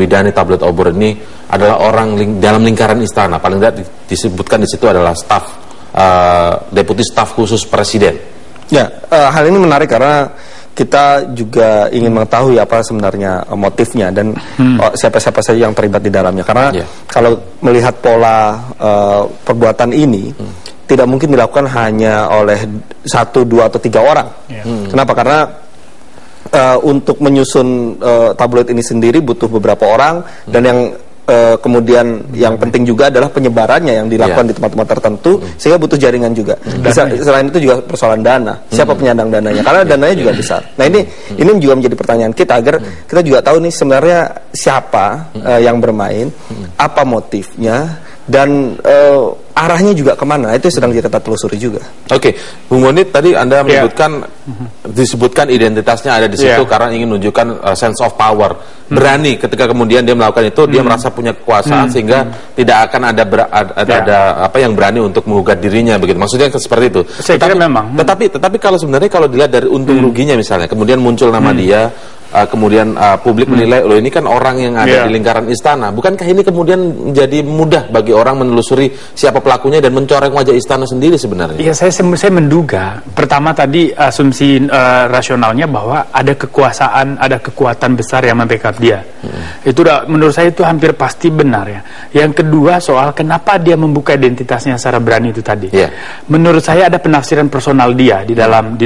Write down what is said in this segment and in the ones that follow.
Bidani tabloid obor ini adalah orang dalam lingkaran istana. Paling tidak disebutkan di situ adalah staf deputi staf khusus presiden. Ya, hal ini menarik karena kita juga ingin mengetahui apa sebenarnya motifnya dan siapa-siapa saja yang terlibat di dalamnya. Karena kalau melihat pola perbuatan ini tidak mungkin dilakukan hanya oleh 1, 2, atau 3 orang. Kenapa? Karena untuk menyusun tabloid ini sendiri butuh beberapa orang, dan yang kemudian yang penting juga adalah penyebarannya yang dilakukan di tempat-tempat tertentu, sehingga butuh jaringan juga. Selain itu juga persoalan dana, siapa penyandang dananya, karena dananya juga besar. Nah ini juga menjadi pertanyaan kita agar kita juga tahu nih sebenarnya siapa yang bermain, apa motifnya, dan arahnya juga kemana. Itu sedang kita telusuri juga. Oke, Bung Boni, tadi Anda menyebutkan disebutkan identitasnya ada di situ karena ingin menunjukkan sense of power, berani ketika kemudian dia melakukan itu, dia merasa punya kekuasaan sehingga tidak akan ada apa yang berani untuk menggugat dirinya, begitu. Maksudnya seperti itu. Saya kira memang. Tetapi kalau sebenarnya kalau dilihat dari untung ruginya misalnya, kemudian muncul nama dia, kemudian publik menilai, loh ini kan orang yang ada di lingkaran istana. Bukankah ini kemudian menjadi mudah bagi orang menelusuri siapa pelakunya dan mencoreng wajah istana sendiri sebenarnya? Iya, saya menduga. Pertama tadi asumsi rasionalnya bahwa ada kekuasaan, ada kekuatan besar yang membackup dia. Itu menurut saya itu hampir pasti benar ya. Yang kedua soal kenapa dia membuka identitasnya secara berani itu tadi. Menurut saya ada penafsiran personal dia di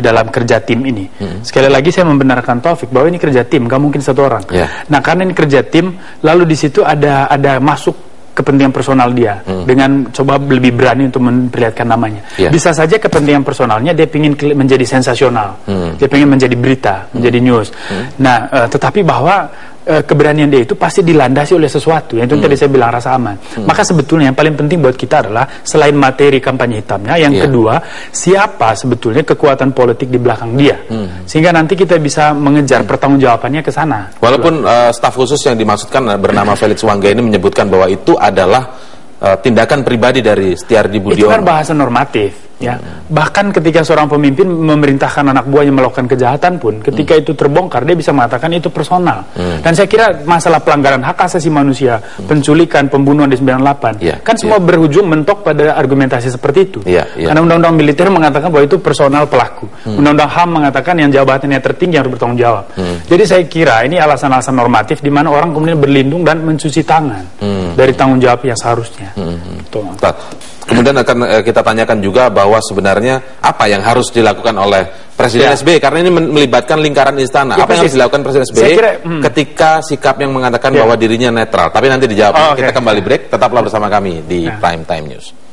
dalam kerja tim ini. Sekali lagi saya membenarkan Taufik bahwa ini kerja tim, nggak mungkin satu orang. Nah, karena ini kerja tim, lalu di situ ada masuk kepentingan personal dia dengan coba lebih berani untuk memperlihatkan namanya. Bisa saja kepentingan personalnya dia ingin menjadi sensasional, dia ingin menjadi berita, menjadi news. Nah, tetapi bahwa keberanian dia itu pasti dilandasi oleh sesuatu, yang itu tadi saya bilang rasa aman. Maka sebetulnya yang paling penting buat kita adalah selain materi kampanye hitamnya, yang kedua siapa sebetulnya kekuatan politik di belakang dia, sehingga nanti kita bisa mengejar pertanggungjawabannya ke sana. Walaupun staf khusus yang dimaksudkan bernama Felix Wangga ini menyebutkan bahwa itu adalah tindakan pribadi dari Setiardi Budiono. Itu kan bahasa normatif. Ya, bahkan ketika seorang pemimpin memerintahkan anak buahnya melakukan kejahatan pun, ketika itu terbongkar dia bisa mengatakan itu personal. Dan saya kira masalah pelanggaran hak asasi manusia, penculikan, pembunuhan di 98, kan semua berujung mentok pada argumentasi seperti itu. Karena undang-undang militer mengatakan bahwa itu personal pelaku. Undang-undang HAM mengatakan yang jabatannya tertinggi harus bertanggung jawab. Jadi saya kira ini alasan-alasan normatif di mana orang kemudian berlindung dan mencuci tangan dari tanggung jawab yang seharusnya. Kemudian akan kita tanyakan juga bahwa sebenarnya apa yang harus dilakukan oleh Presiden SBY, karena ini melibatkan lingkaran istana. Apa yang harus dilakukan Presiden SBY ketika sikap yang mengatakan bahwa dirinya netral? Tapi nanti dijawab. Kita kembali break, tetaplah bersama kami di Prime Time News.